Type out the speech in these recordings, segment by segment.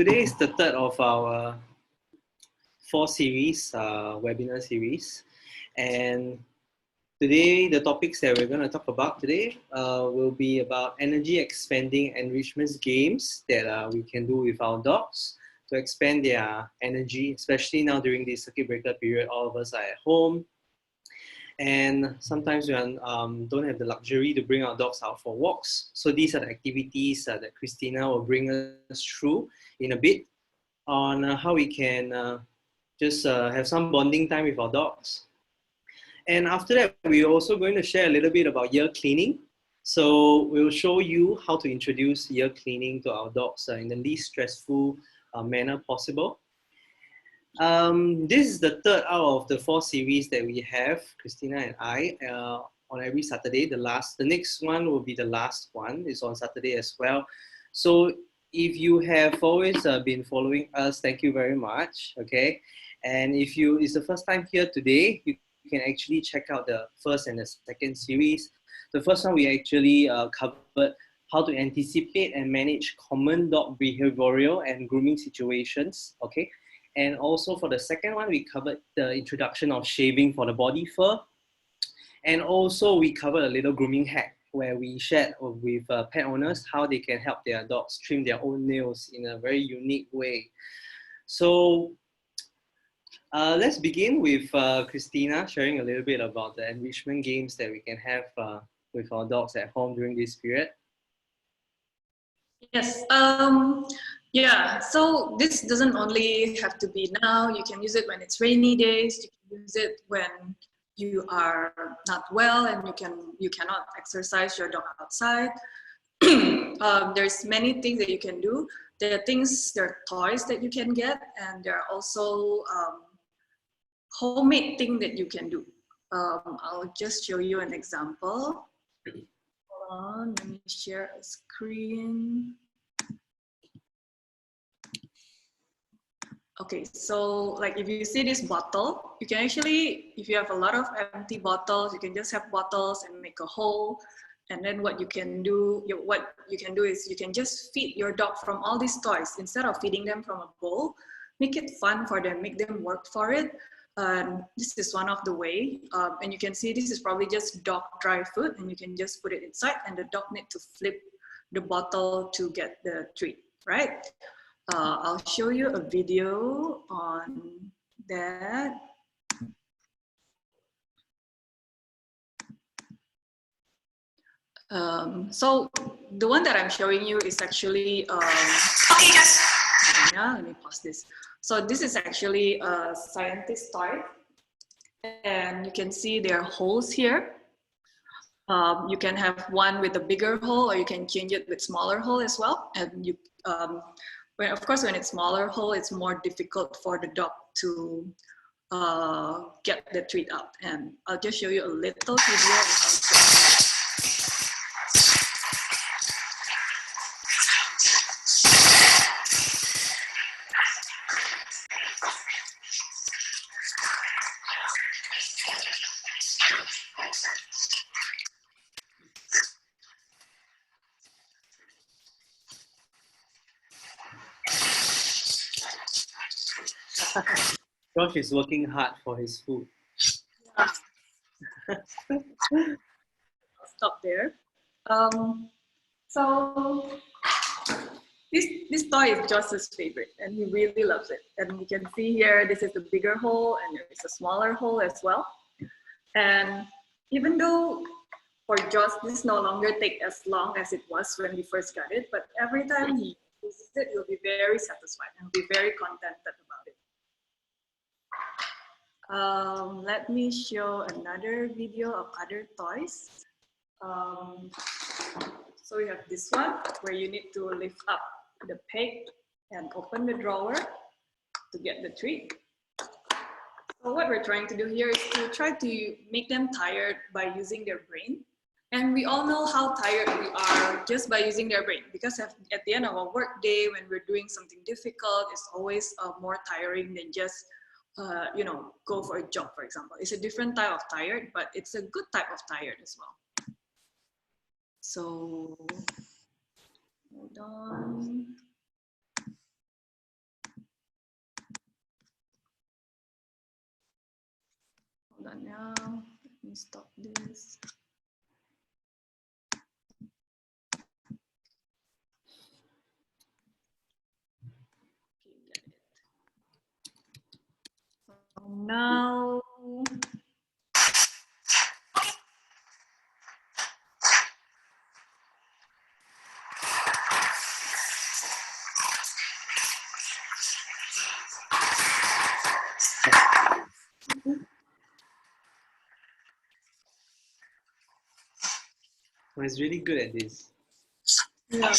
Today is the third of our four series, webinar series. And today, the topics that we're going to talk about today will be about energy expending enrichment games that we can do with our dogs to expand their energy, especially now during the circuit breaker period. All of us are at home. And sometimes we don't have the luxury to bring our dogs out for walks. So these are the activities that Kristina will bring us through in a bit on how we can just have some bonding time with our dogs. And after that, we're also going to share a little bit about ear cleaning. So we'll show you how to introduce ear cleaning to our dogs in the least stressful manner possible. This is the third out of the four series that we have, Kristina and I, on every Saturday. The next one will be the last one. It's on Saturday as well. So if you have always been following us, thank you very much. Okay, and if it's the first time here today, you can actually check out the first and the second series. The first one we actually covered how to anticipate and manage common dog behavioral and grooming situations. Okay. And also for the second one, we covered the introduction of shaving for the body fur. And also we covered a little grooming hack where we shared with pet owners how they can help their dogs trim their own nails in a very unique way. So let's begin with Kristina sharing a little bit about the enrichment games that we can have with our dogs at home during this period. Yes. Yeah, so this doesn't only have to be now. You can use it when it's rainy days. You can use it when you are not well and you cannot exercise your dog outside. There's many things that you can do. There are toys that you can get, and there are also homemade things that you can do. I'll just show you an example. Hold on, let me share a screen. Okay, so like if you see this bottle, you can actually, if you have a lot of empty bottles, you can just have bottles and make a hole. And then what you can do is you can just feed your dog from all these toys. Instead of feeding them from a bowl, make it fun for them, make them work for it. This is one of the way. And you can see this is probably just dog dry food, and you can just put it inside, and the dog need to flip the bottle to get the treat, right? I'll show you a video on that. So the one that I'm showing you is actually, let me pause this. So this is actually a scientist toy, and you can see there are holes here. You can have one with a bigger hole, or you can change it with smaller hole as well. And you, of course, when it's smaller hole, it's more difficult for the dog to get the treat out. And I'll just show you a little video on how to. Josh is working hard for his food. Yeah. Stop there. So this toy is Josh's favorite, and he really loves it. And you can see here, this is the bigger hole, and there is a smaller hole as well. And even though for Josh, this no longer takes as long as it was when we first got it, but every time he uses it, he'll be very satisfied and be very contented about it. Let me show another video of other toys. So we have this one where you need to lift up the peg and open the drawer to get the treat. So what we're trying to do here is to try to make them tired by using their brain. And we all know how tired we are just by using their brain, because at the end of a work day, when we're doing something difficult, it's always more tiring than just go for a job, for example. It's a different type of tired, but it's a good type of tired as well. So, hold on. now. Let me stop this. Okay, got it. So now, Oh, he's really good at this. yeah.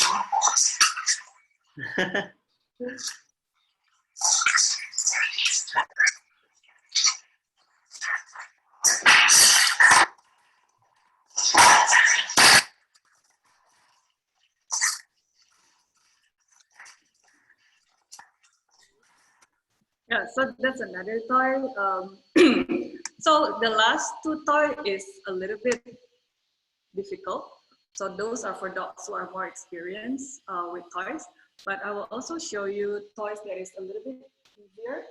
Yeah, so that's another toy. So the last two toy is a little bit difficult. So those are for dogs who are more experienced with toys. But I will also show you toys that is a little bit easier.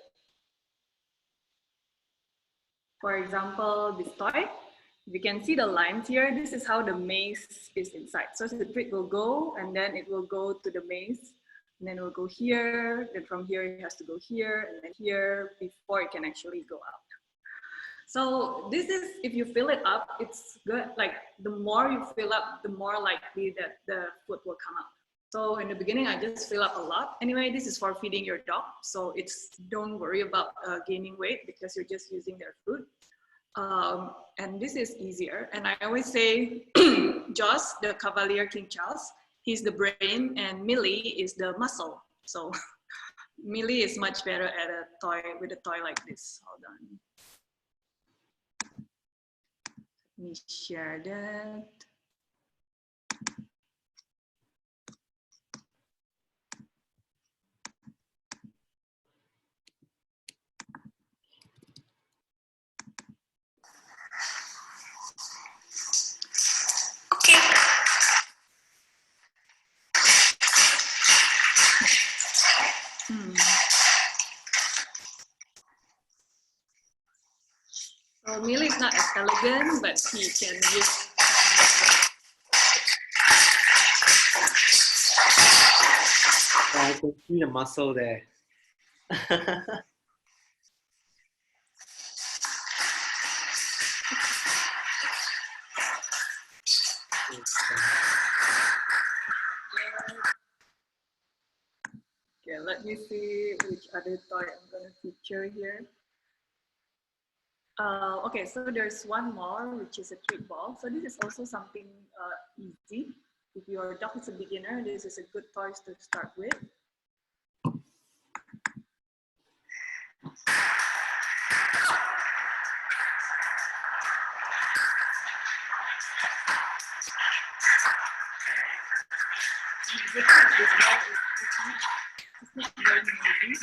For example, this toy. If you can see the lines here, this is how the maze is inside. So the treat will go, and then it will go to the maze, and then it will go here, then from here it has to go here, and then here, before it can actually go out. So this is, if you fill it up, it's good. Like the more you fill up, the more likely that the food will come out. So in the beginning, I just fill up a lot. Anyway, this is for feeding your dog. So it's, don't worry about gaining weight because you're just using their food. And this is easier. And I always say, Joss, the Cavalier King Charles, he's the brain and Millie is the muscle. So Millie is much better at a toy, with a toy like this. Hold on. Let me share that. Okay. So Millie is not as elegant, but he can use. I can see the muscle there. Okay, let me see which other toy I'm gonna feature here. Okay, so there's one more, which is a treat ball. So this is also something easy. If your dog is a beginner, this is a good toy to start with. This ball it's not very noisy.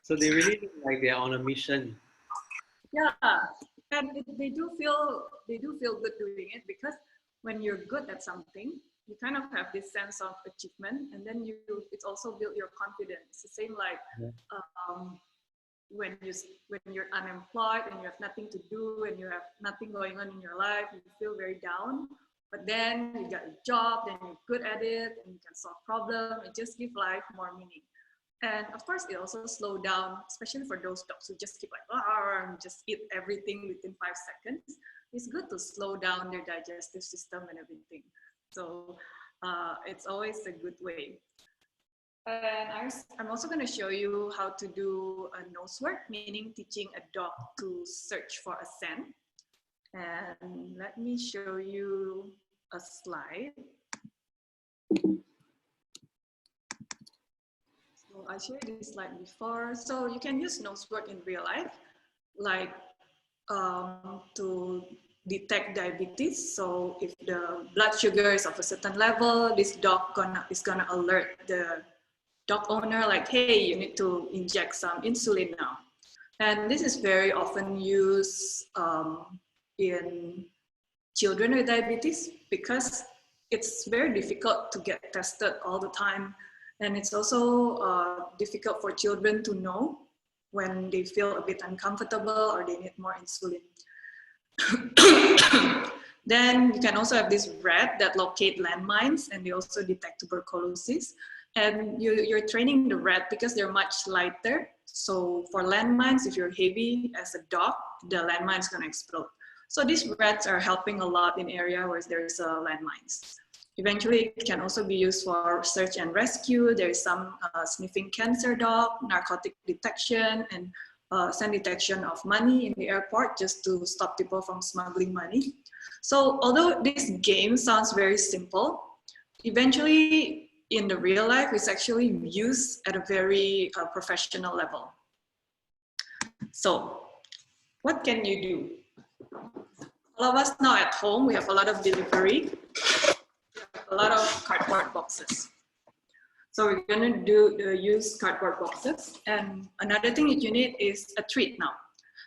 So they really look like they're on a mission. Yeah, and they do feel good doing it, because when you're good at something, you kind of have this sense of achievement, and then it's also build your confidence. It's the same like when you're unemployed and you have nothing to do and you have nothing going on in your life, you feel very down. But then you got a job, then you're good at it, and you can solve problems. It just gives life more meaning. And of course, it also slow down, especially for those dogs who just keep like, and just eat everything within 5 seconds. It's good to slow down their digestive system and everything. So it's always a good way. And I'm also going to show you how to do a nose work, meaning teaching a dog to search for a scent. And let me show you a slide. So I showed you this slide before. So you can use nose work in real life, like to detect diabetes. So if the blood sugar is of a certain level, this dog is gonna alert the dog owner like, hey, you need to inject some insulin now. And this is very often used in children with diabetes because it's very difficult to get tested all the time. And it's also difficult for children to know when they feel a bit uncomfortable or they need more insulin. Then you can also have this rat that locate landmines, and they also detect tuberculosis. And you're training the rat because they're much lighter. So for landmines, if you're heavy as a dog, the landmine is going to explode. So these rats are helping a lot in area where there's landmines. Eventually, it can also be used for search and rescue. There is some sniffing cancer dog, narcotic detection, and scent detection of money in the airport just to stop people from smuggling money. So although this game sounds very simple, eventually in the real life, it's actually used at a very professional level. So what can you do? All of us now at home, we have a lot of delivery, a lot of cardboard boxes. So we're gonna use cardboard boxes. And another thing that you need is a treat now.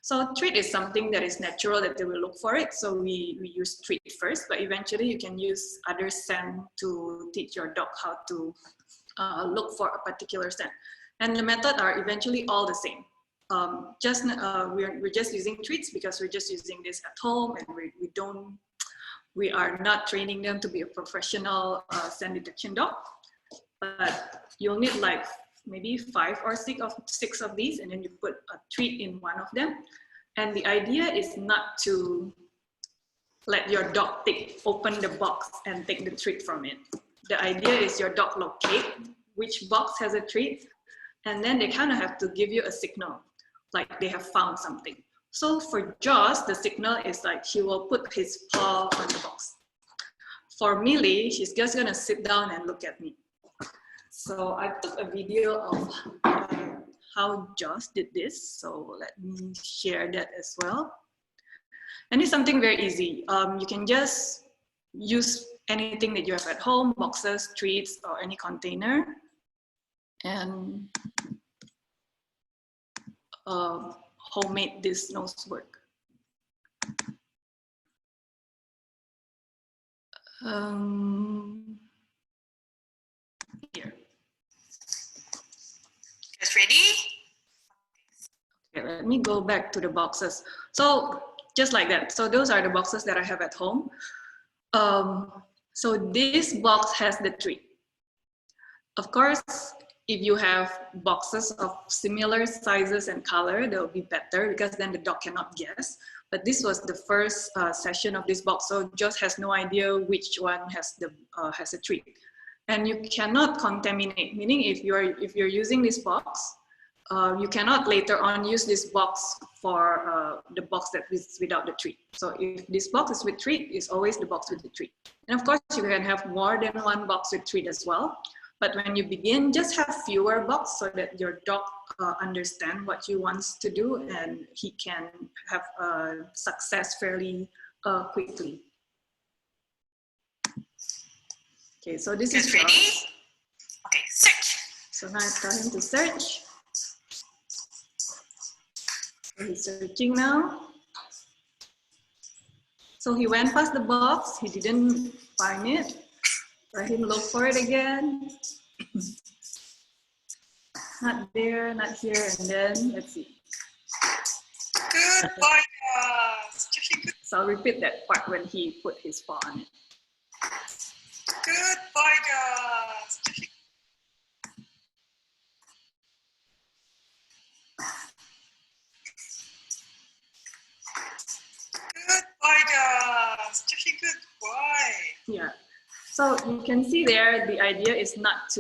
So treat is something that is natural that they will look for it. So we use treat first, but eventually you can use other scent to teach your dog how to look for a particular scent. And the method are eventually all the same. We're just using treats because we're just using this at home, and we are not training them to be a professional scent detection dog. But you'll need like maybe 5 or 6 of these, and then you put a treat in one of them. And the idea is not to let your dog open the box and take the treat from it. The idea is your dog locate which box has a treat, and then they kind of have to give you a signal, like they have found something. So for Joss, the signal is like he will put his paw on the box. For Millie, she's just gonna sit down and look at me. So I took a video of how Joss did this. So let me share that as well. And it's something very easy. You can just use anything that you have at home, boxes, treats, or any container. And homemade this nose work. Here. Just ready? Okay, let me go back to the boxes. So just like that. So those are the boxes that I have at home. So this box has the treat. Of course, if you have boxes of similar sizes and color, that will be better because then the dog cannot guess. But this was the first session of this box, so Joss has no idea which one has a treat. And you cannot contaminate, meaning if you're using this box, you cannot later on use this box for the box that is without the treat. So if this box is with treat, it's always the box with the treat. And of course, you can have more than one box with treat as well. But when you begin, just have fewer boxes so that your dog understands what you want to do and he can have success fairly quickly. Okay, so this is ready. Joss. Okay, search. So now I tell him to search. So he's searching now. So he went past the box, he didn't find it. Let him look for it again. Not there, not here, and then let's see. Good boy, Joss. So I'll repeat that part when he put his paw on it. Good boy, Joss. Good boy, Joss. Good boy. Yeah. So you can see there, the idea is not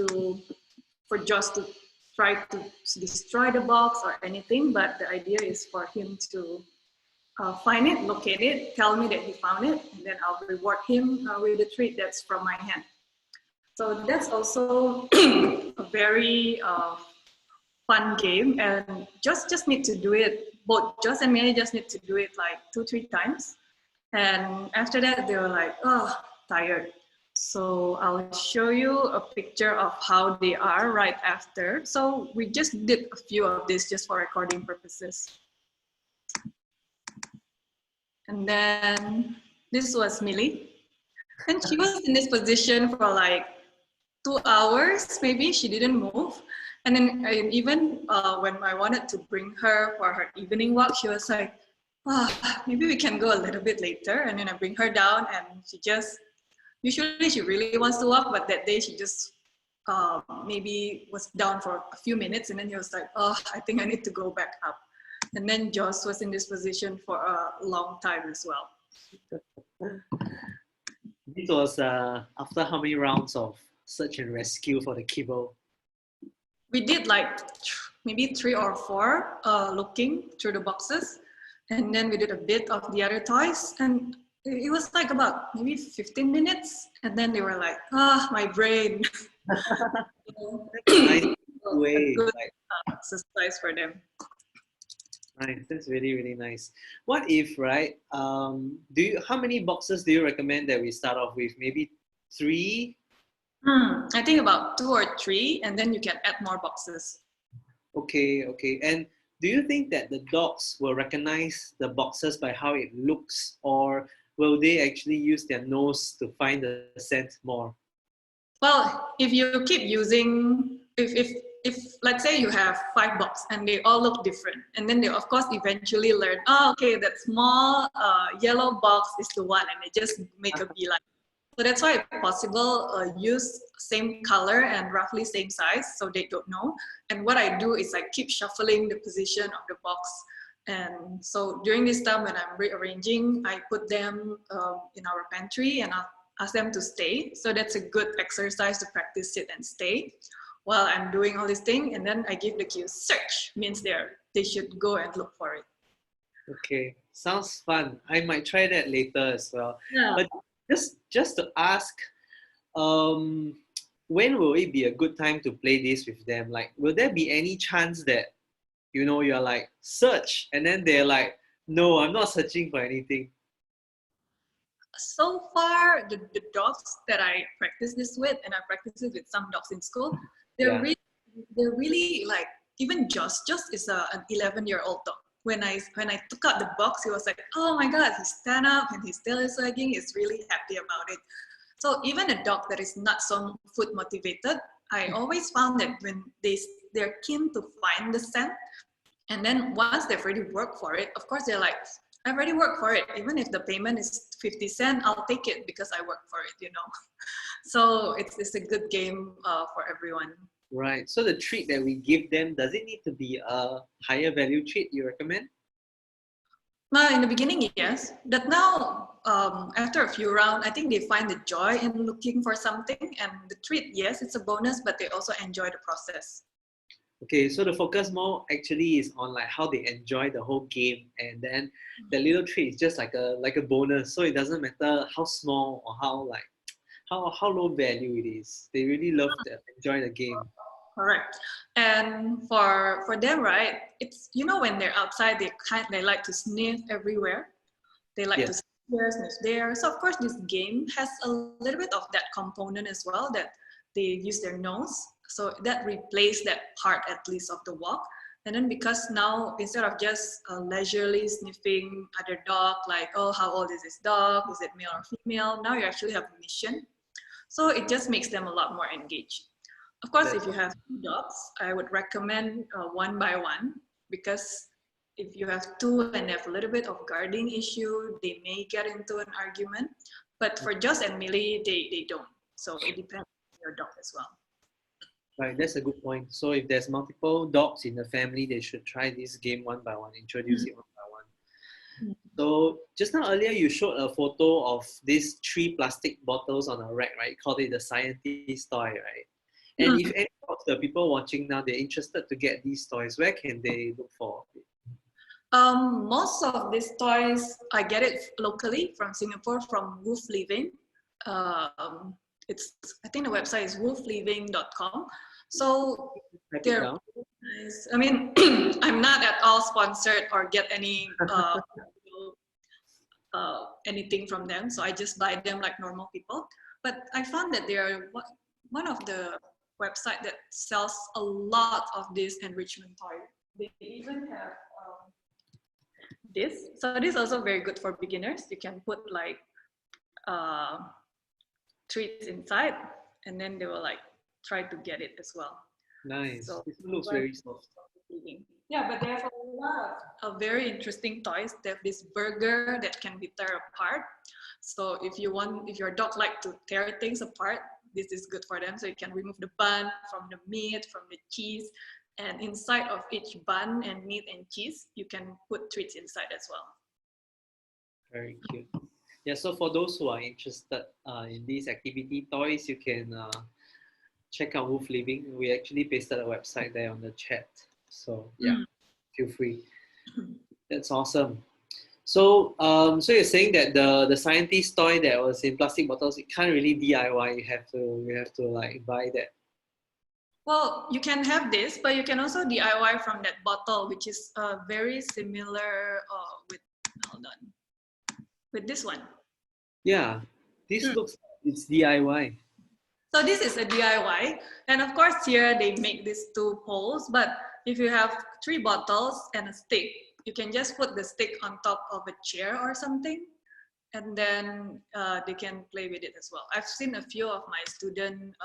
for Joss to try to destroy the box or anything, but the idea is for him to find it, locate it, tell me that he found it, and then I'll reward him with a treat that's from my hand. So that's also a very fun game, and just need to do it, both Joss and Millie just need to do it like 2-3 times. And after that, they were like, oh, tired. So I'll show you a picture of how they are right after. So we just did a few of this just for recording purposes. And then this was Millie. And she was in this position for like 2 hours, maybe. She didn't move. And then even when I wanted to bring her for her evening walk, she was like, maybe we can go a little bit later. And then I bring her down, and usually she really wants to walk, but that day she just maybe was down for a few minutes, and then he was like, I think I need to go back up. And then Joss was in this position for a long time as well. This was after how many rounds of search and rescue for the kibble? We did like maybe 3 or 4 looking through the boxes, and then we did a bit of the other toys, and it was like about maybe 15 minutes, and then they were like, my brain. Nice way. Good exercise for them. Nice, that's really, really nice. What if, right, how many boxes do you recommend that we start off with? Maybe 3? I think about 2 or 3, and then you can add more boxes. Okay. And do you think that the dogs will recognize the boxes by how it looks, or will they actually use their nose to find the scent more? Well, if you keep using, if let's say you have 5 boxes and they all look different, and then they of course eventually learn, okay, that small yellow box is the one, and they just make a beeline. So that's why if possible, use same color and roughly same size so they don't know. And what I do is I keep shuffling the position of the box. And so during this time when I'm rearranging, I put them in our pantry, and I'll ask them to stay. So that's a good exercise to practice sit and stay while I'm doing all this thing. And then I give the cue, search, means they should go and look for it. Okay, sounds fun. I might try that later as well. Yeah. But just to ask, when will it be a good time to play this with them? Like, will there be any chance that, you're like, search, and then they're like, no, I'm not searching for anything? So far, the dogs that I practice this with, and I practice it with some dogs in school, they're really like, even Joss is an 11-year-old dog. When I took out the box, he was like, oh my God, he stand up and his tail is wagging. He's really happy about it. So even a dog that is not so food motivated, I always found that when they're keen to find the scent, and then once they've already worked for it, of course they're like, I've already worked for it. Even if the payment is 50 cents, I'll take it because I worked for it, So it's a good game for everyone. Right. So the treat that we give them, does it need to be a higher value treat you recommend? Well, in the beginning, yes. But now, after a few rounds, I think they find the joy in looking for something. And the treat, yes, it's a bonus, but they also enjoy the process. Okay, so the focus more actually is on like how they enjoy the whole game, and then the little treat is just like a bonus. So it doesn't matter how small or how low value it is. They really love to enjoy the game. Correct. And for them, right, it's, when they're outside, they like to sniff everywhere. They like to sniff here, sniff there. So of course, this game has a little bit of that component as well, that they use their nose. So that replaces that part at least of the walk. And then because now, instead of just leisurely sniffing other dog, like, oh, how old is this dog? Is it male or female? Now you actually have a mission. So it just makes them a lot more engaged. Of course, if you have 2 dogs, I would recommend 1 by 1, because if you have 2 and they have a little bit of guarding issue, they may get into an argument. But for Joss and Millie, they don't. So it depends on your dog as well. Right, that's a good point. So if there's multiple dogs in the family, they should try this game 1 by 1, introduce it 1 by 1. So just now earlier you showed a photo of these 3 plastic bottles on a rack, right? You called it the scientist toy, right? And if any of the people watching now, they're interested to get these toys, where can they look for it? Most of these toys, I get it locally from Singapore, from Wolf Living. I think the website is wolfliving.com. So they're nice. I mean, I'm not at all sponsored or get any anything from them, so I just buy them like normal people. But I found that they are one of the website that sells a lot of this enrichment toy. They even have this. So this is also very good for beginners. You can put like treats inside, and then they will like try to get it as well. Nice. So This looks very soft. yeah, but they have a lot of very interesting toys. They have this burger that can be tear apart. So if your dog like to tear things apart, this is good for them. So you can remove the bun from the meat, from the cheese, and inside of each bun and meat and cheese, you can put treats inside as well. Very cute. Yeah, so for those who are interested in these activity toys, you can check out Wolf Living. We actually pasted a website there on the chat. So yeah, feel free. That's awesome. So so you're saying that the scientist toy that was in plastic bottles, it can't really DIY. You have to like buy that. Well, you can have this, but you can also DIY from that bottle, which is very similar with, hold on, with this one. Yeah, this looks, it's DIY. So this is a DIY. And of course here they make these 2 poles, but if you have 3 bottles and a stick, you can just put the stick on top of a chair or something, and then they can play with it as well. I've seen a few of my students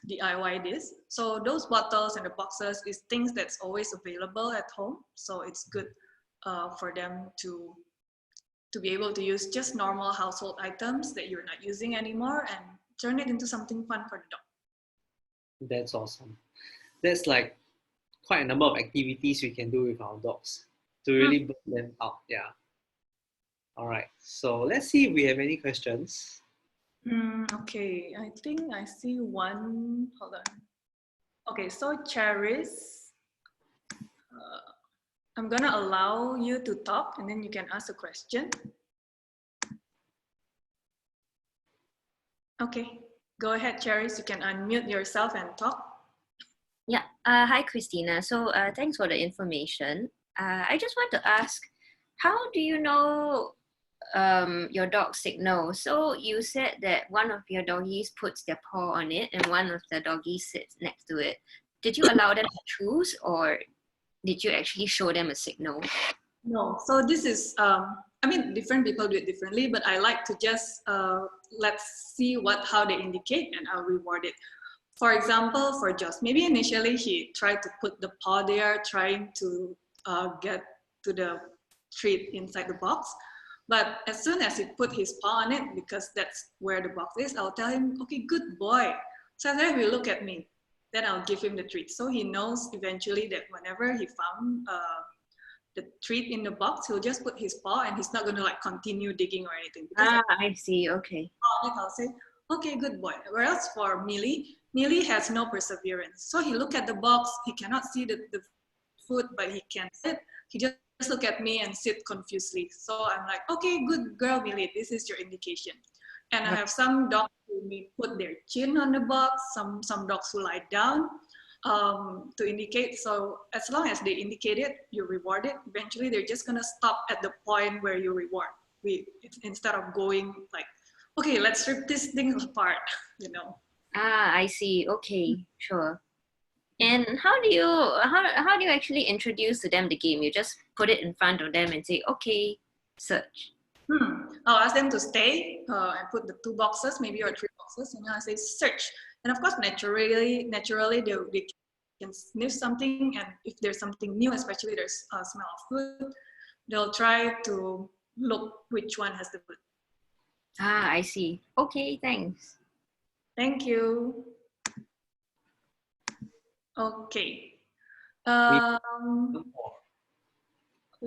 DIY this. So those bottles and the boxes is things that's always available at home. So it's good for them to be able to use just normal household items that you're not using anymore and turn it into something fun for the dog. That's awesome. That's like quite a number of activities we can do with our dogs to really burn them out. Yeah. All right. So let's see if we have any questions. Okay, I think I see one. Hold on. Okay, so Charis, I'm gonna allow you to talk and then you can ask a question. Okay, go ahead, Charis. You can unmute yourself and talk. Yeah. Hi, Kristina. So thanks for the information. I just want to ask, how do you know your dog signal? So you said that one of your doggies puts their paw on it and one of the doggies sits next to it. Did you allow them to choose, or did you actually show them a signal? No. So this is, I mean, different people do it differently, but I like to just, let's see how they indicate and I'll reward it. For example, for Joss, maybe initially he tried to put the paw there, trying to get to the treat inside the box. But as soon as he put his paw on it, because that's where the box is, I'll tell him, okay, good boy. So then he will look at me. Then I'll give him the treat. So he knows eventually that whenever he found the treat in the box, he'll just put his paw and he's not going to like continue digging or anything. I see. Okay. I'll say, okay, good boy. Whereas for Millie has no perseverance. So he look at the box, he cannot see the food, but he can sit. He just look at me and sit confusedly. So I'm like, okay, good girl, Millie, this is your indication. And I have some dogs who may put their chin on the box, some dogs who lie down to indicate. So as long as they indicate it, you reward it. Eventually, they're just gonna stop at the point where you reward. Instead of going like, okay, let's rip this thing apart, you know. I see. Okay, sure. And how do you actually introduce to them the game? You just put it in front of them and say, okay, search. I'll ask them to stay and put the 2 boxes, maybe, or 3 boxes, and I'll say search. And of course, naturally, they can sniff something, and if there's something new, especially there's a smell of food, they'll try to look which one has the food. I see. Okay, thanks. Thank you. Okay. We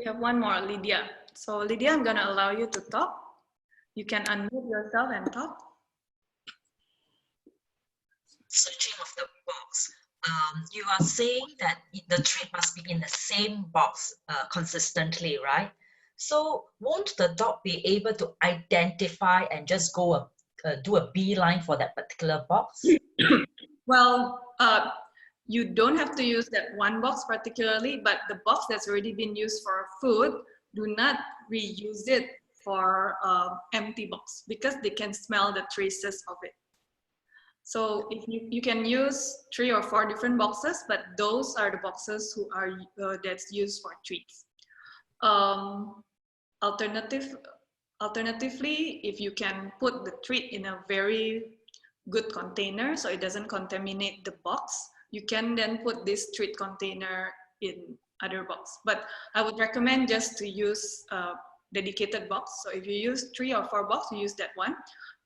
have one more, Lydia. So Lydia, I'm gonna allow you to talk. You can unmute yourself and talk. Searching of the box. You are saying that the treat must be in the same box consistently, right? So won't the dog be able to identify and just go do a beeline for that particular box? Well, you don't have to use that one box particularly, but the box that's already been used for food, do not reuse it for empty box because they can smell the traces of it. So if you can use 3 or 4 different boxes, but those are the boxes who are that's used for treats. Alternatively, if you can put the treat in a very good container so it doesn't contaminate the box, you can then put this treat container in other box. But I would recommend just to use a dedicated box. So if you use 3 or 4 boxes, you use that one.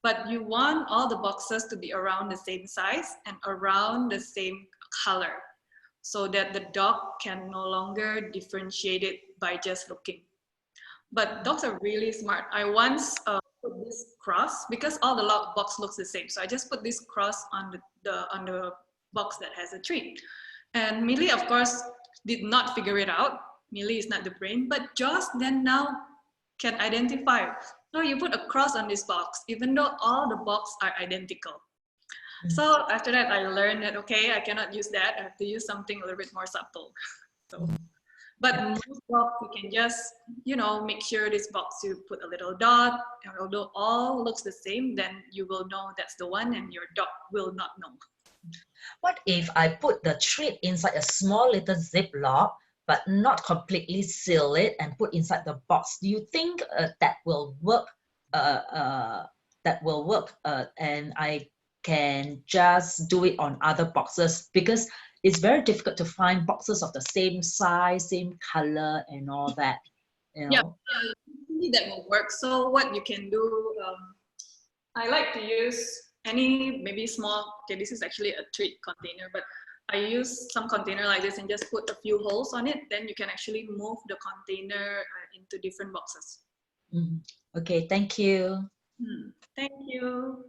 But you want all the boxes to be around the same size and around the same color, so that the dog can no longer differentiate it by just looking. But dogs are really smart. I once put this cross, because all the box looks the same. So I just put this cross on the box that has a treat. And Millie, of course, did not figure it out. Millie is not the brain, but Joss then now can identify. So you put a cross on this box, even though all the boxes are identical. So after that, I learned that, okay, I cannot use that. I have to use something a little bit more subtle. So, but most box, you can just, you know, make sure this box you put a little dot, and although all looks the same, then you will know that's the one and your dog will not know. What if I put the treat inside a small little Ziploc, but not completely seal it and put inside the box? Do you think that will work? And I can just do it on other boxes, because it's very difficult to find boxes of the same size, same color, and all that. You know? Yeah, that will work. So what you can do, I like to use any maybe small. Okay, this is actually a treat container, but I use some container like this and just put a few holes on it. Then you can actually move the container into different boxes. Okay, thank you. Thank you.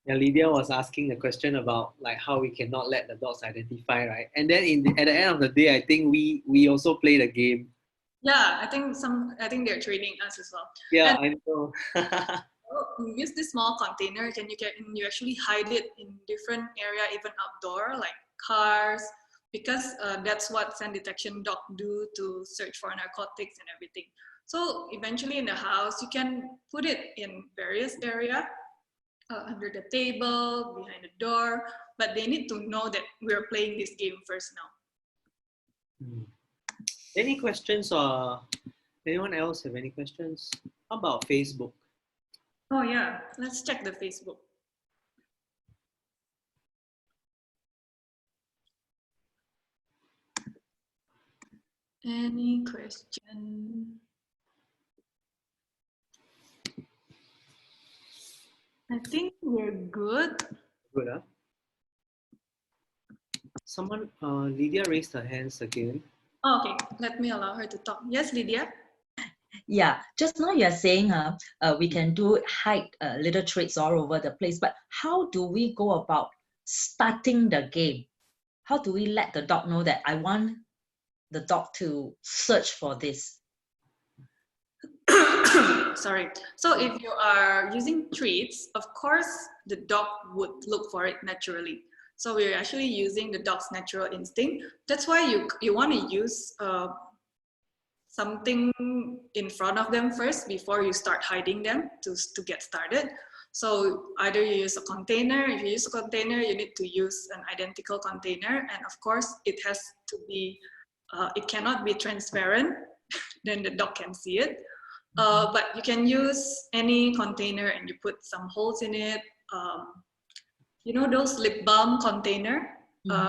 Yeah, Lydia was asking the question about like how we cannot let the dogs identify, right? And then at the end of the day, I think we also played a game. Yeah, I think they're training us as well. Yeah, and I know. you use this small container, and you actually hide it in different area, even outdoor, like cars, because that's what scent detection dogs do to search for narcotics and everything. So eventually in the house, you can put it in various area, under the table, behind the door, but they need to know that we're playing this game first now. Any questions, or anyone else have any questions? How about Facebook? Oh yeah, let's check the Facebook. Any question? I think we're good. Good, huh? Someone, Lydia raised her hands again. Oh, okay, let me allow her to talk. Yes, Lydia? Yeah, just now you're saying we can do hide little treats all over the place, but how do we go about starting the game? How do we let the dog know that I want the dog to search for this? Sorry. So if you are using treats, of course, the dog would look for it naturally. So we're actually using the dog's natural instinct. That's why you want to use something in front of them first before you start hiding them to get started. So either you use a container. If you use a container, you need to use an identical container. And of course, it has to be, it cannot be transparent. Then the dog can see it. But you can use any container and you put some holes in it. You know those lip balm container? If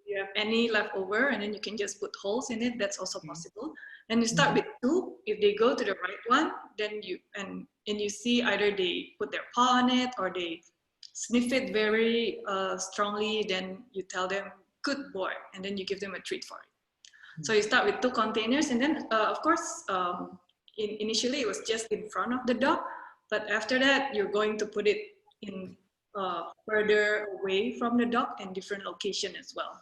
you have any leftover, and then you can just put holes in it, that's also possible. And you start with 2. If they go to the right one, then you see either they put their paw on it or they sniff it very strongly, then you tell them, good boy, and then you give them a treat for it. So you start with 2 containers, and then of course, initially it was just in front of the dog, but after that you're going to put it in further away from the dog and different location as well.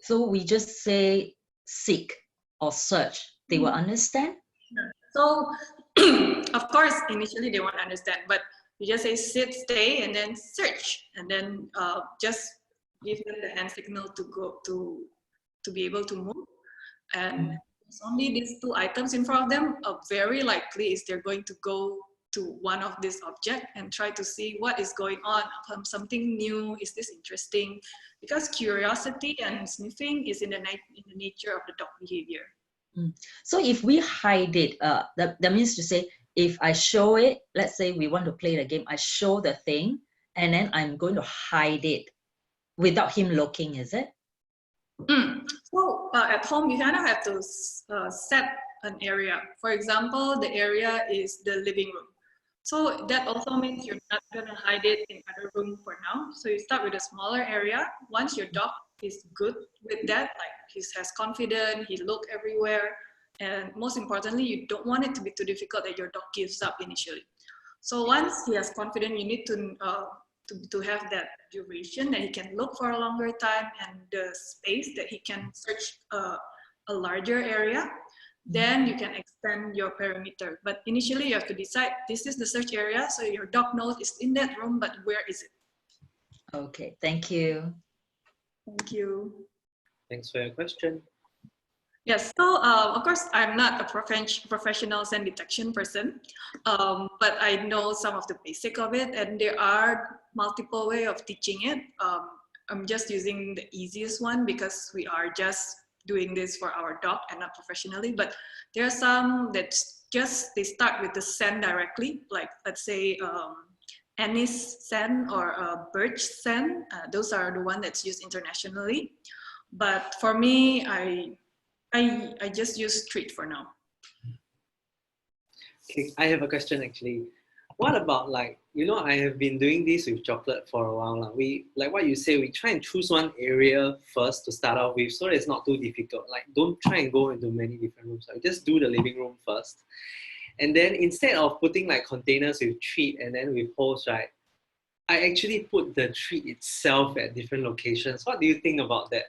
So we just say seek or search, they will understand? So of course initially they won't understand, but you just say sit, stay, and then search, and then just give them the hand signal to go to be able to move. And it's only these 2 items in front of them, very likely is they're going to go to one of these objects and try to see what is going on, something new, is this interesting? Because curiosity and sniffing is in the nature of the dog behavior. So if we hide it, that means to say, if I show it, let's say we want to play the game, I show the thing, and then I'm going to hide it without him looking, is it? So at home, you kind of have to set an area. For example, the area is the living room. So that also means you're not going to hide it in other room for now. So you start with a smaller area. Once your dog is good with that, like he has confidence, he look everywhere, and most importantly, you don't want it to be too difficult that your dog gives up initially. So once he has confidence, you need to have that duration that he can look for a longer time and the space that he can search a larger area. Then you can extend your perimeter. But initially you have to decide, this is the search area, so your dog knows it's in that room, but where is it? Okay, thank you. Thank you. Thanks for your question. Yes, so of course, I'm not a professional scent detection person, but I know some of the basic of it, and there are multiple ways of teaching it. I'm just using the easiest one because we are just doing this for our dog and not professionally, but there are some that they start with the scent directly, like let's say anise scent or birch scent. Those are the one that's used internationally. But for me, I just use treat for now. Okay, I have a question actually. What about like, I have been doing this with chocolate for a while. We, like what you say, we try and choose one area first to start off with so that it's not too difficult. Like don't try and go into many different rooms. Like, just do the living room first. And then instead of putting like containers with treat and then with holes, right, I actually put the treat itself at different locations. What do you think about that?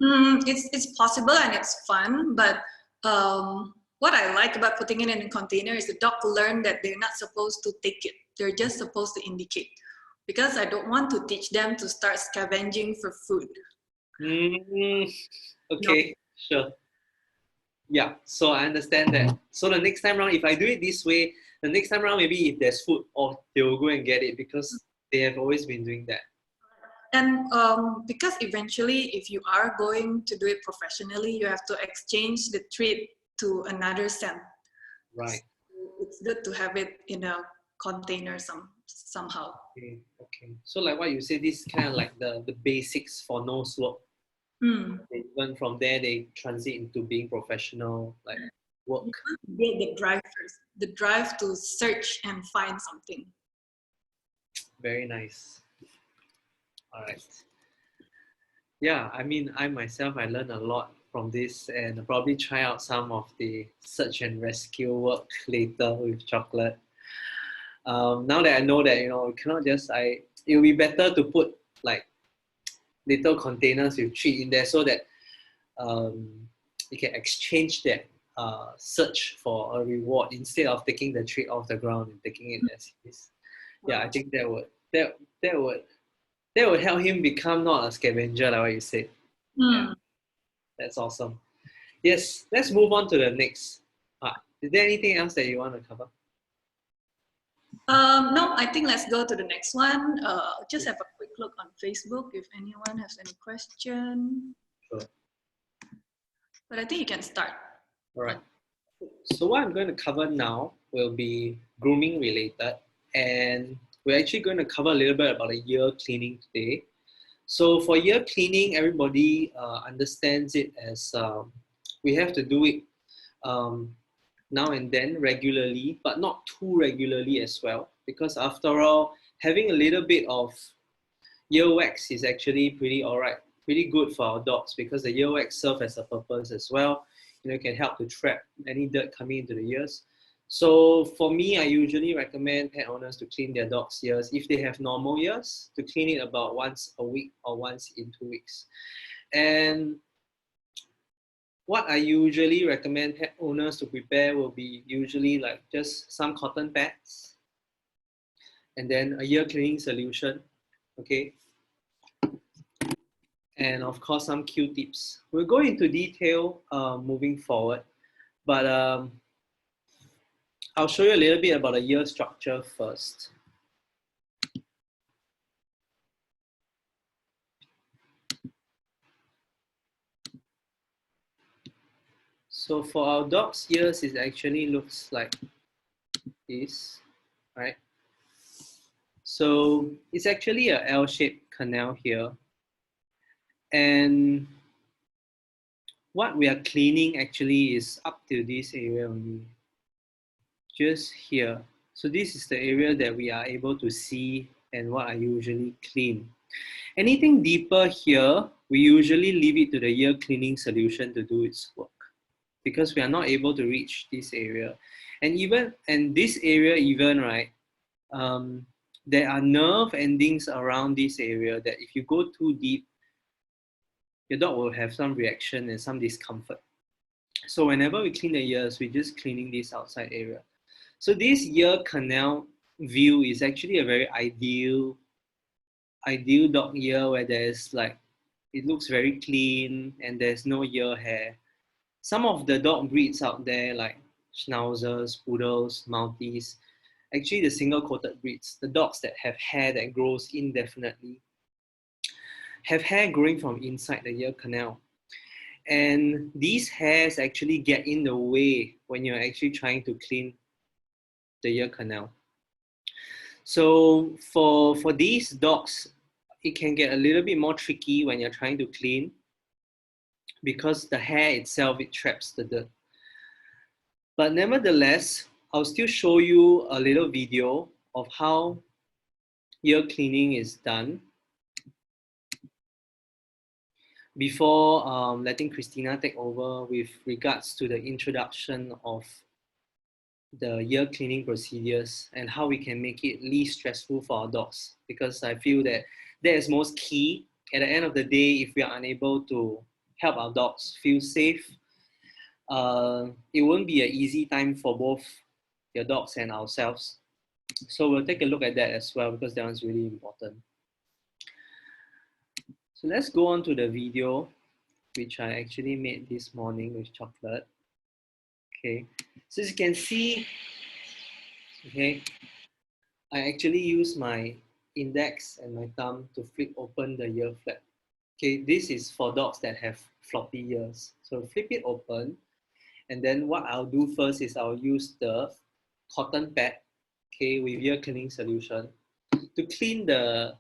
It's possible and it's fun, but what I like about putting it in a container is the dog learn that they're not supposed to take it. They're just supposed to indicate. Because I don't want to teach them to start scavenging for food. Okay, sure. Yeah, so I understand that. So the next time around, if I do it this way, the next time around, maybe if there's food, they will go and get it because they have always been doing that. And because eventually, if you are going to do it professionally, you have to exchange the treat to another scent. Right. So it's good to have it in a container somehow. Okay. So like what you said, this kind of like the basics for nose work. Even from there, they transit into being professional, like work. Build the drive first. The drive to search and find something. Very nice. All right. Yeah, I mean, I myself, I learned a lot from this and I'll probably try out some of the search and rescue work later with chocolate. Now that I know that, you cannot just, it will be better to put like little containers with treat in there so that you can exchange that search for a reward instead of taking the treat off the ground and taking it as is. Yeah, I think that would help him become not a scavenger, like what you said. Yeah, that's awesome. Yes, let's move on to the next part. Is there anything else that you want to cover? No, I think let's go to the next one. Just have a quick look on Facebook if anyone has any question. Sure. But I think you can start. All right. So what I'm going to cover now will be grooming related, and we're actually going to cover a little bit about the ear cleaning today. So for ear cleaning, everybody understands it as we have to do it now and then regularly, but not too regularly as well, because after all, having a little bit of earwax is actually pretty good for our dogs, because the earwax serves as a purpose as well. It can help to trap any dirt coming into the ears. So for me, I usually recommend pet owners to clean their dog's ears, if they have normal ears, to clean it about once a week or once in 2 weeks. And what I usually recommend pet owners to prepare will be usually like just some cotton pads and then a ear cleaning solution, okay? And of course, some Q-tips. We'll go into detail moving forward, but I'll show you a little bit about the ear structure first. So for our dog's ears, it actually looks like this, right? So it's actually a L-shaped canal here. And what we are cleaning actually is up to this area only, just here. So this is the area that we are able to see and what I usually clean. Anything deeper here, we usually leave it to the ear cleaning solution to do its work because we are not able to reach this area. And this area even, right, there are nerve endings around this area that if you go too deep, your dog will have some reaction and some discomfort. So whenever we clean the ears, we're just cleaning this outside area. So this ear canal view is actually a very ideal dog ear where there's like, it looks very clean and there's no ear hair. Some of the dog breeds out there like schnauzers, poodles, maltese, actually the single coated breeds, the dogs that have hair that grows indefinitely, have hair growing from inside the ear canal. And these hairs actually get in the way when you're actually trying to clean the ear canal. So for these dogs, it can get a little bit more tricky when you're trying to clean because the hair itself, it traps the dirt. But nevertheless, I'll still show you a little video of how ear cleaning is done before letting Kristina take over with regards to the introduction of the ear cleaning procedures and how we can make it least stressful for our dogs, because I feel that that is most key. At the end of the day, if we are unable to help our dogs feel safe, it won't be an easy time for both your dogs and ourselves. So we'll take a look at that as well because that one's really important. So let's go on to the video, which I actually made this morning with chocolate. Okay, so as you can see, okay, I actually use my index and my thumb to flip open the ear flap. Okay, this is for dogs that have floppy ears. So flip it open, and then what I'll do first is I'll use the cotton pad, okay, with ear cleaning solution to clean the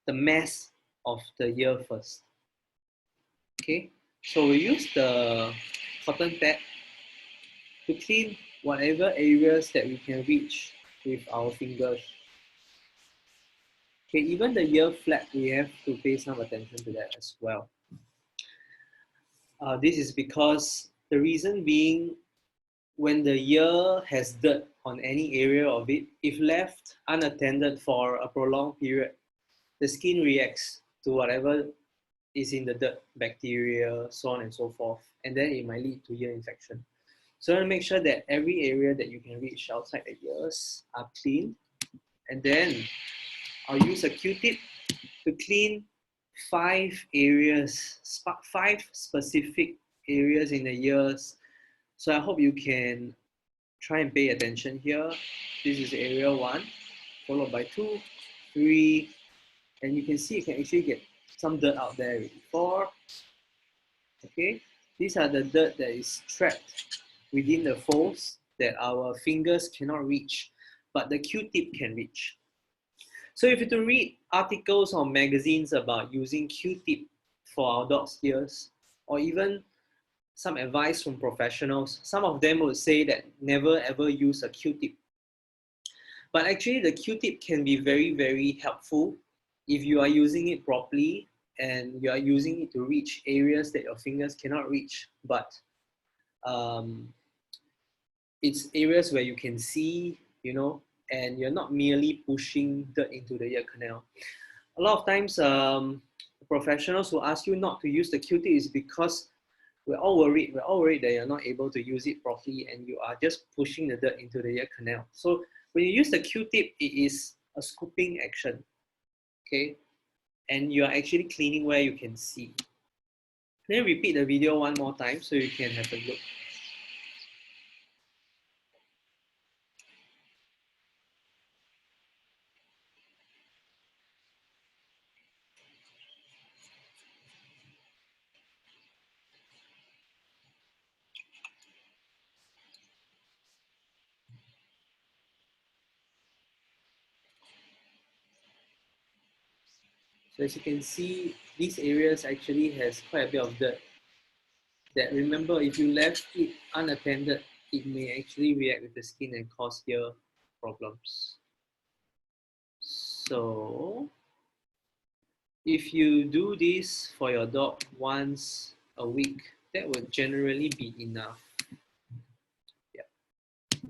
mess of the ear first. Okay, so we use the cotton pad to clean whatever areas that we can reach with our fingers. Okay, even the ear flap, we have to pay some attention to that as well. This is because the reason being, when the ear has dirt on any area of it, if left unattended for a prolonged period, the skin reacts to whatever is in the dirt, bacteria, so on and so forth, and then it might lead to ear infection. So you want to make sure that every area that you can reach outside the ears are clean, and then I'll use a Q-tip to clean 5 areas, 5 specific areas in the ears. So I hope you can try and pay attention here. This is area 1, followed by 2, 3, and you can see you can actually get some dirt out there already. 4, okay? These are the dirt that is trapped within the folds that our fingers cannot reach, but the Q-tip can reach. So if you to read articles or magazines about using Q-tip for our dog's ears, or even some advice from professionals, some of them would say that never ever use a Q-tip. But actually the Q-tip can be very, very helpful if you are using it properly and you are using it to reach areas that your fingers cannot reach. But it's areas where you can see, you know, and you're not merely pushing dirt into the ear canal. A lot of times, professionals will ask you not to use the Q-tip is because we're all worried that you're not able to use it properly and you are just pushing the dirt into the ear canal. So when you use the Q-tip, it is a scooping action, okay? And you're actually cleaning where you can see. Then repeat the video one more time so you can have a look. So as you can see, these areas actually has quite a bit of dirt. That remember, if you left it unattended, it may actually react with the skin and cause ear problems. So if you do this for your dog once a week, that would generally be enough. Yeah.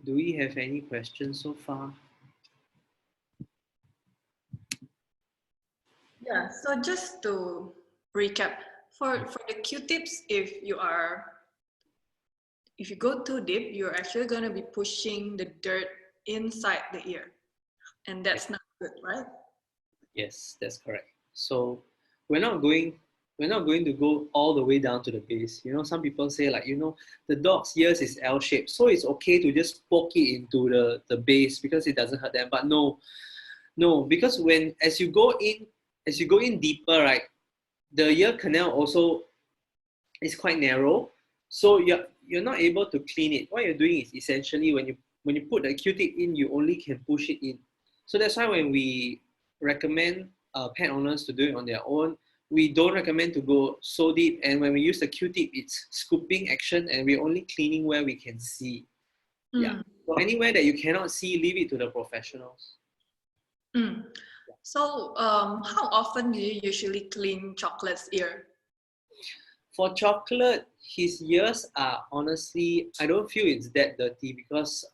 Do we have any questions so far? Yeah, so just to recap, for the Q-tips, if you go too deep, you're actually going to be pushing the dirt inside the ear, and that's not good, right? Yes, that's correct. So we're not going to go all the way down to the base. You know, some people say like, the dog's ears is L-shaped, so it's okay to just poke it into the base because it doesn't hurt them. But no, because as you go in deeper, right, the ear canal also is quite narrow, so you're not able to clean it. What you're doing is essentially when you put the Q-tip in, you only can push it in. So that's why when we recommend pet owners to do it on their own, we don't recommend to go so deep. And when we use the Q-tip, it's scooping action, and we're only cleaning where we can see. Yeah. So anywhere that you cannot see, leave it to the professionals. So how often do you usually clean Chocolate's ear? For Chocolate, his ears are honestly, I don't feel it's that dirty because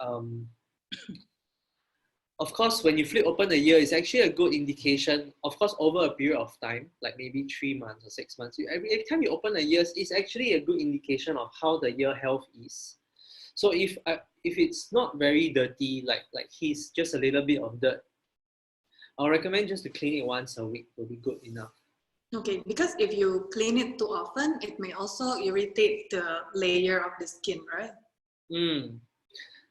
of course, when you flip open the ear, it's actually a good indication. Of course, over a period of time, like maybe 3 months or 6 months, every time you open the ears, it's actually a good indication of how the ear health is. So if it's not very dirty, like he's just a little bit of dirt, I'll recommend just to clean it once a week will be good enough. Okay, because if you clean it too often, it may also irritate the layer of the skin, right?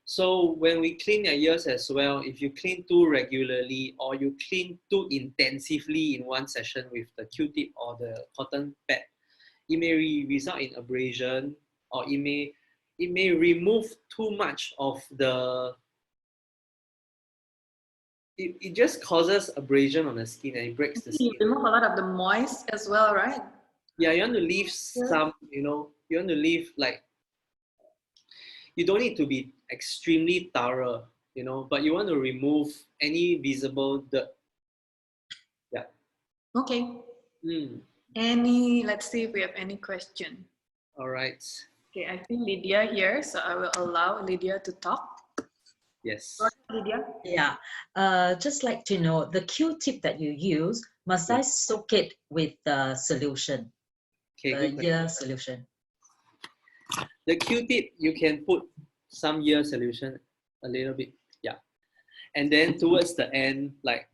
So when we clean your ears as well, if you clean too regularly or you clean too intensively in one session with the Q-tip or the cotton pad, it may result in abrasion, or it may remove too much of it just causes abrasion on the skin and it breaks the You skin. remove a lot of the moist as well, right? Yeah, you want to leave some, you want to leave like, you don't need to be extremely thorough, but you want to remove any visible dirt. Yeah. Okay. Let's see if we have any question. All right. Okay, I see Lydia here, so I will allow Lydia to talk. Yes. Go ahead, Lydia. Yeah. Just like to know, the Q-tip that you use, must I soak it with the solution? Okay, the ear solution. The Q-tip, you can put some ear solution, a little bit, yeah. And then towards the end, like,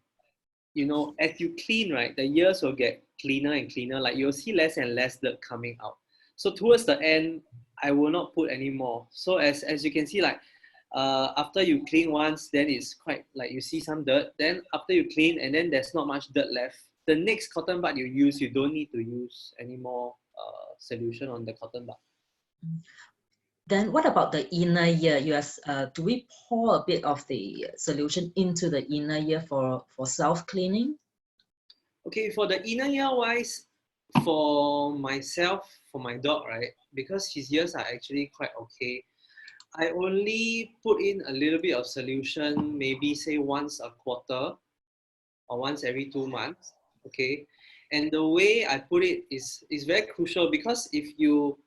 as you clean, right, the ears will get cleaner and cleaner. Like you'll see less and less dirt coming out. So towards the end, I will not put any more. So as you can see, like, after you clean once, then it's quite like you see some dirt. Then after you clean, and then there's not much dirt left. The next cotton bud you use, you don't need to use any more solution on the cotton bud. Then what about the inner ear? Do we pour a bit of the solution into the inner ear for self-cleaning? Okay, for the inner ear wise, for myself, for my dog, right, because his ears are actually quite okay, I only put in a little bit of solution, maybe say once a quarter or once every 2 months, okay? And the way I put it is very crucial, because if you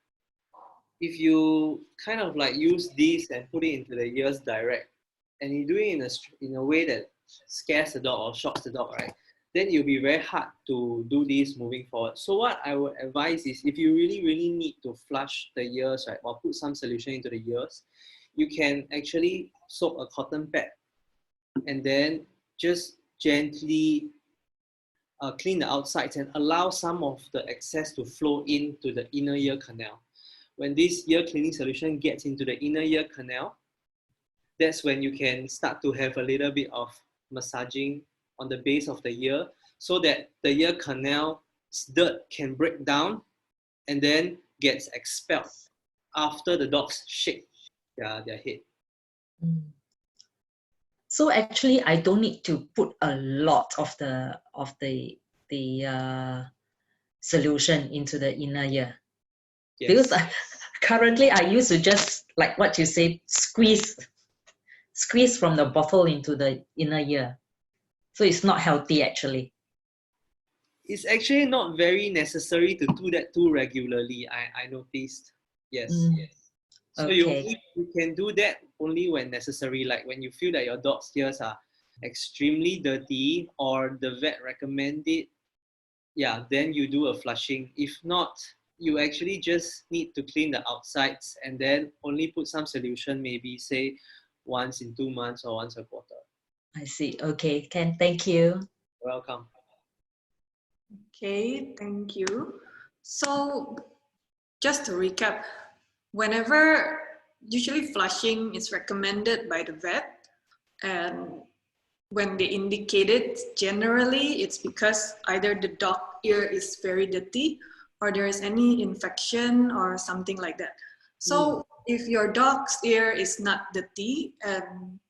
kind of like use this and put it into the ears direct, and you do it in a way that scares the dog or shocks the dog, right, then it'll be very hard to do this moving forward. So what I would advise is, if you really, really need to flush the ears, right, or put some solution into the ears, you can actually soak a cotton pad and then just gently clean the outsides and allow some of the excess to flow into the inner ear canal. When this ear cleaning solution gets into the inner ear canal, that's when you can start to have a little bit of massaging on the base of the ear, so that the ear canal dirt can break down and then gets expelled after the dogs shake their head. So actually, I don't need to put a lot of the the solution into the inner ear. Yes. Because currently I used to just, like what you say, squeeze from the bottle into the inner ear. So it's not healthy actually. It's actually not very necessary to do that too regularly. I noticed. Yes. Yes. So Okay. you can do that only when necessary, like when you feel that your dog's ears are extremely dirty or the vet recommend it. Yeah, then you do a flushing. If not, you actually just need to clean the outsides and then only put some solution, maybe say once in 2 months or once a quarter. I see. Okay, Ken, thank you. Welcome. Okay, thank you. So just to recap, whenever usually flushing is recommended by the vet, and when they indicate it, generally it's because either the dog ear is very dirty or there is any infection or something like that. So if your dog's ear is not dirty, and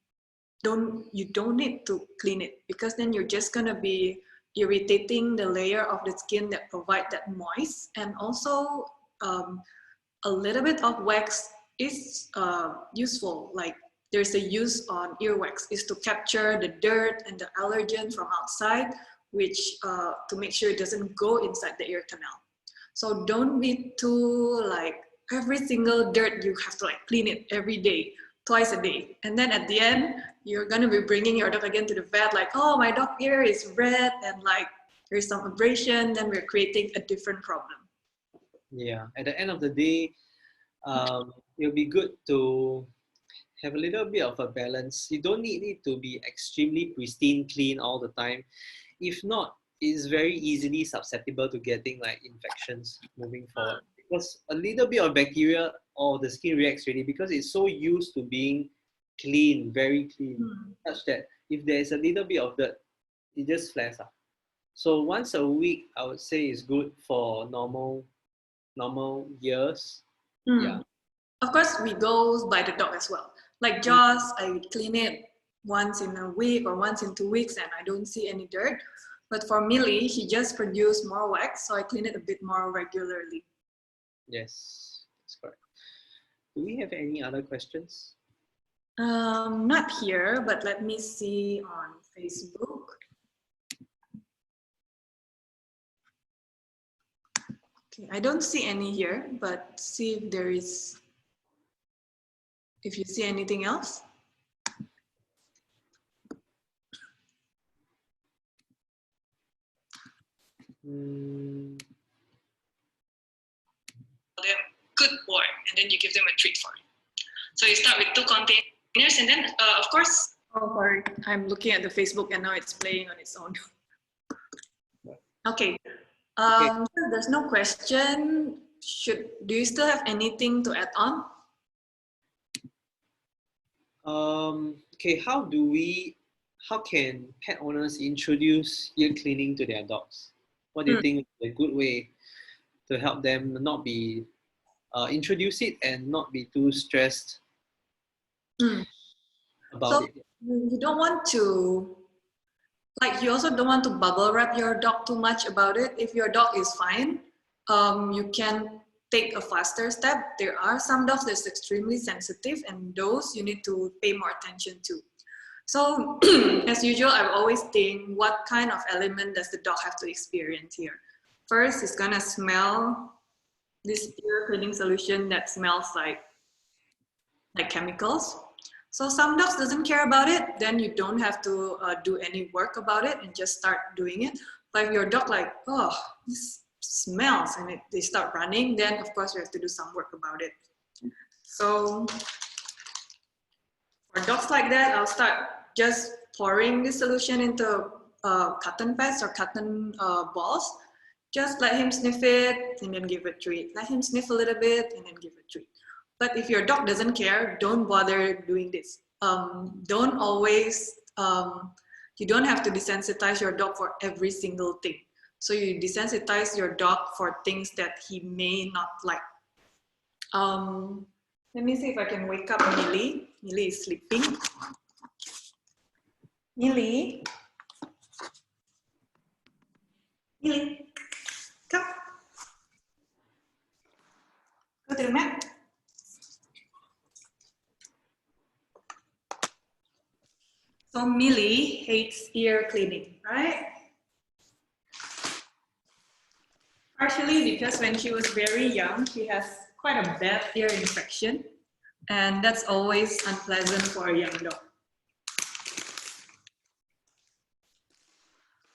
you don't need to clean it, because then you're just gonna be irritating the layer of the skin that provide that moist. And also a little bit of wax is useful. Like there's a use on earwax is to capture the dirt and the allergen from outside, which to make sure it doesn't go inside the ear canal. So don't be too like every single dirt you have to like clean it every day, twice a day. And then at the end, you're gonna be bringing your dog again to the vet like, oh, my dog ear is red and like there's some abrasion, then we're creating a different problem. Yeah, at the end of the day, it'll be good to have a little bit of a balance. You don't need it to be extremely pristine, clean all the time. If not, it's very easily susceptible to getting like infections moving forward. Because a little bit of bacteria or the skin reacts really because it's so used to being clean, very clean, such that if there is a little bit of dirt, it just flares up. So once a week, I would say is good for normal years. Yeah. Of course, we go by the dog as well. Like Jaws, I clean it once in a week or once in 2 weeks and I don't see any dirt. But for Millie, she just produced more wax, so I clean it a bit more regularly. Yes, that's correct. Do we have any other questions? Not here, but let me see on Facebook. Okay, I don't see any here, but see if there is, if you see anything else. Good boy, and then you give them a treat for it. So you start with 2 containers, and then of course, oh sorry, I'm looking at the Facebook and now it's playing on its own. Okay, there's no question. Do you still have anything to add on? Okay, how can pet owners introduce ear cleaning to their dogs? What do you think is a good way to help them not be introduce it and not be too stressed about it? You don't want to, like, you also don't want to bubble wrap your dog too much about it. If your dog is fine, you can take a faster step. There are some dogs that's extremely sensitive, and those you need to pay more attention to. So as usual, I always think, what kind of element does the dog have to experience here? First, it's gonna smell this ear cleaning solution that smells like chemicals. So some dogs doesn't care about it, then you don't have to do any work about it and just start doing it. But if your dog like, oh, this smells, and they start running, then of course you have to do some work about it. So for dogs like that, I'll start just pouring the solution into cotton pads or cotton balls. Just let him sniff it and then give a treat. Let him sniff a little bit and then give a treat. But if your dog doesn't care, don't bother doing this. Don't always, you don't have to desensitize your dog for every single thing. So you desensitize your dog for things that he may not like. Let me see if I can wake up Millie. Millie is sleeping. Millie? Millie, come. Go to the mat. So Millie hates ear cleaning, right? Partially because when she was very young, she has quite a bad ear infection, and that's always unpleasant for a young dog.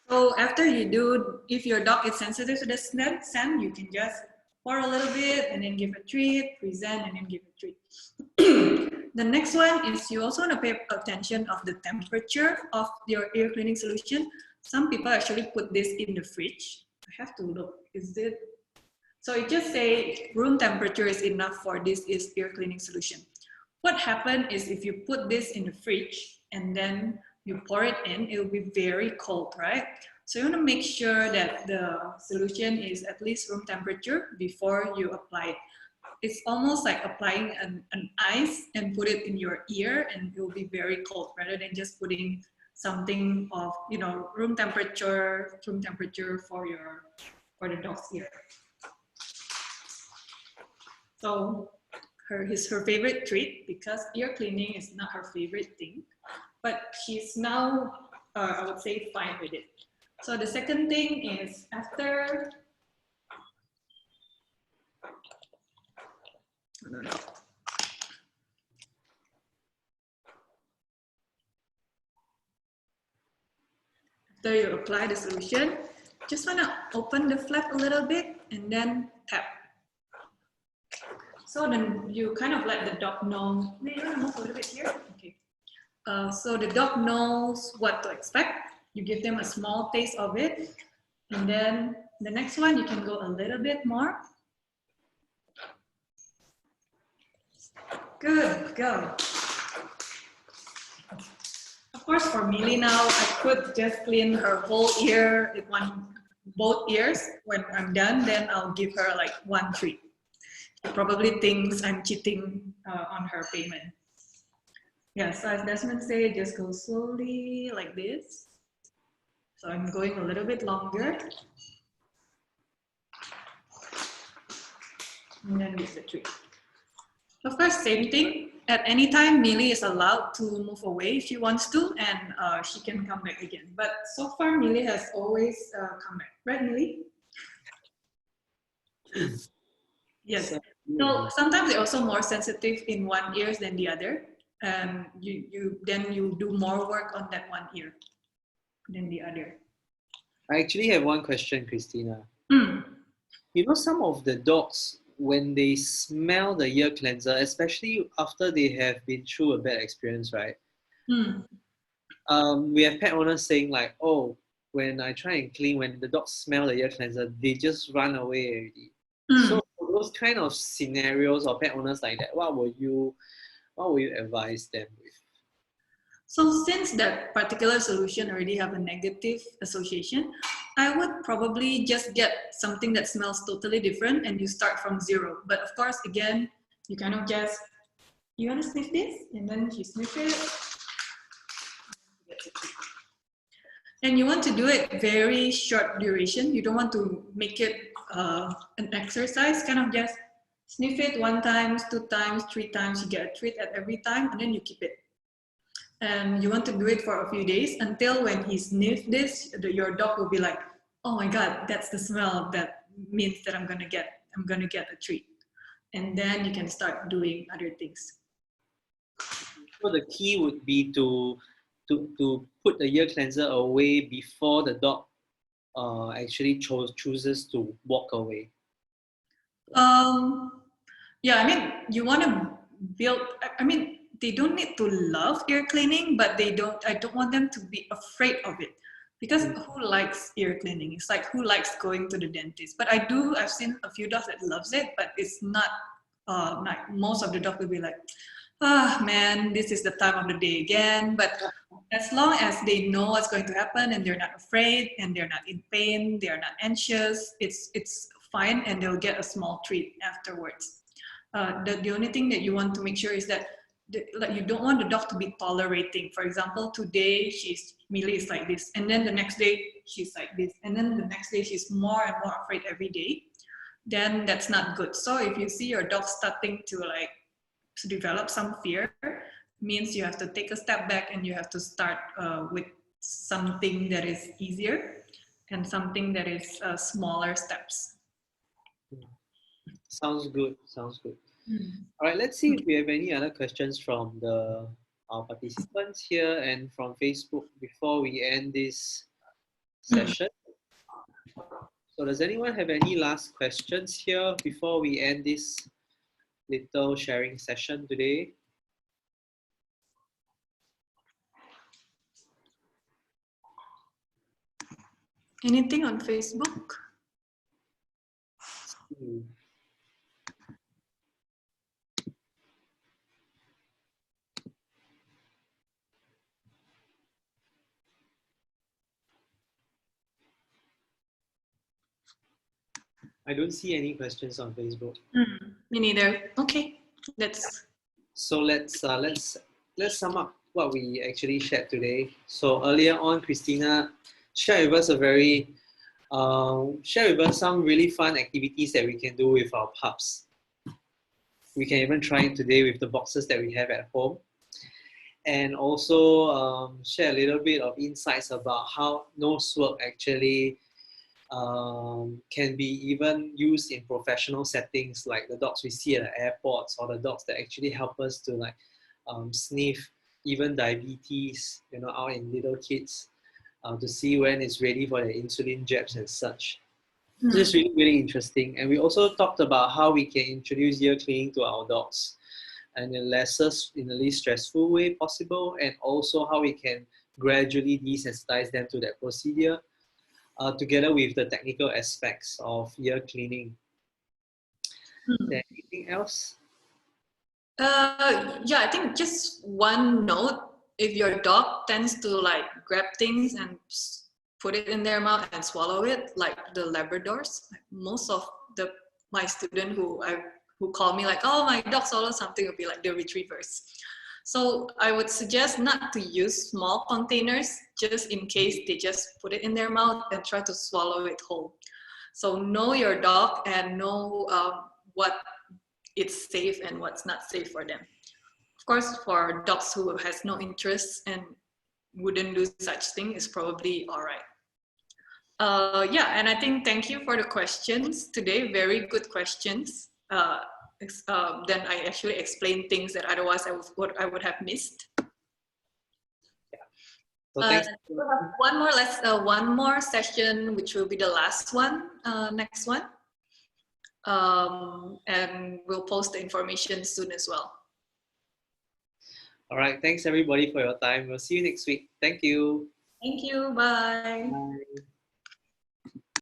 So after you do, if your dog is sensitive to the scent, you can just pour a little bit and then give a treat, present and then give a treat. The next one is you also want to pay attention of the temperature of your ear cleaning solution. Some people actually put this in the fridge. I have to look, is it? So it just say room temperature is enough for this is ear cleaning solution. What happens is if you put this in the fridge and then you pour it in, it will be very cold, right? So you want to make sure that the solution is at least room temperature before you apply it. It's almost like applying an ice and put it in your ear, and it will be very cold rather than just putting something of, you know, room temperature for the dog's ear. So her favorite treat, because ear cleaning is not her favorite thing, but she's now, I would say, fine with it. So the second thing is after, after you apply the solution, just want to open the flap a little bit and then tap. So then you kind of let the dog know, maybe you want to move a little bit here? Okay. So the dog knows what to expect. You give them a small taste of it. And then the next one, you can go a little bit more. Good, go. Of course, for Millie now, I could just clean her whole ear, both ears. When I'm done, then I'll give her like one treat. She probably thinks I'm cheating on her payment. Yeah, so as Desmond said, just go slowly like this. So I'm going a little bit longer. And then with the treat. Of course, same thing. At any time, Millie is allowed to move away if she wants to, and she can come back again. But so far, Millie has always come back. Right, Millie? Yes. So sometimes they're also more sensitive in one ear than the other. And then you do more work on that one ear than the other. I actually have one question, Kristina. Mm. You know, some of the dogs, when they smell the ear cleanser, especially after they have been through a bad experience, right? Mm. We have pet owners saying like, oh, when I try and clean, when the dogs smell the ear cleanser, they just run away already. Mm. So for those kind of scenarios or pet owners like that, what will you advise them with? So since that particular solution already have a negative association, I would probably just get something that smells totally different and you start from zero. But of course, again, you kind of just, you want to sniff this? And then you sniff it. And you want to do it very short duration. You don't want to make it an exercise, kind of just sniff it 1 time, 2 times, 3 times, you get a treat at every time, and then you keep it. And you want to do it for a few days until when he sniffs this, your dog will be like, oh my God, that's the smell that means that I'm gonna get a treat. And then you can start doing other things. So the key would be to put the ear cleanser away before the dog actually chooses to walk away. Yeah, I mean, you want to build, I mean, they don't need to love ear cleaning, but I don't want them to be afraid of it. Because who likes ear cleaning? It's like, who likes going to the dentist? But I've seen a few dogs that loves it, but it's not, like most of the dogs will be like, ah, man, this is the time of the day again. But as long as they know what's going to happen and they're not afraid and they're not in pain, they're not anxious, it's fine, and they'll get a small treat afterwards. The only thing that you want to make sure is that like you don't want the dog to be tolerating. For example, today Millie is like this, and then the next day she's like this, and then the next day she's more and more afraid every day. Then that's not good. So if you see your dog starting to develop some fear, means you have to take a step back and you have to start with something that is easier and something that is smaller steps. Sounds good. Sounds good. All right, let's see if we have any other questions from our participants here and from Facebook before we end this session. So does anyone have any last questions here before we end this little sharing session today? Anything on Facebook? I don't see any questions on Facebook. Me neither. Okay, So let's sum up what we actually shared today. So earlier on, Kristina shared with us some really fun activities that we can do with our pups. We can even try it today with the boxes that we have at home. And also share a little bit of insights about how nose work actually can be even used in professional settings, like the dogs we see at the airports, or the dogs that actually help us to sniff even diabetes, out in little kids, to see when it's ready for the insulin jabs and such. This is really, really interesting. And we also talked about how we can introduce ear cleaning to our dogs in the least stressful way possible, and also how we can gradually desensitize them to that procedure, together with the technical aspects of ear cleaning. Is there anything else? Yeah, I think just one note. If your dog tends to grab things and put it in their mouth and swallow it, like the Labradors, most of my students who call me oh, my dog swallowed something, will be like the retrievers. So I would suggest not to use small containers, just in case they just put it in their mouth and try to swallow it whole. So know your dog and know what it's safe and what's not safe for them. Of course, for dogs who has no interest and wouldn't do such thing, is probably all right. Yeah, and I think thank you for the questions today. Very good questions. Then I actually explained things that otherwise I would have missed. Yeah. So thanks. We'll have one more session, which will be the last one, next one. And we'll post the information soon as well. All right. Thanks everybody for your time. We'll see you next week. Thank you. Thank you. Bye. Bye.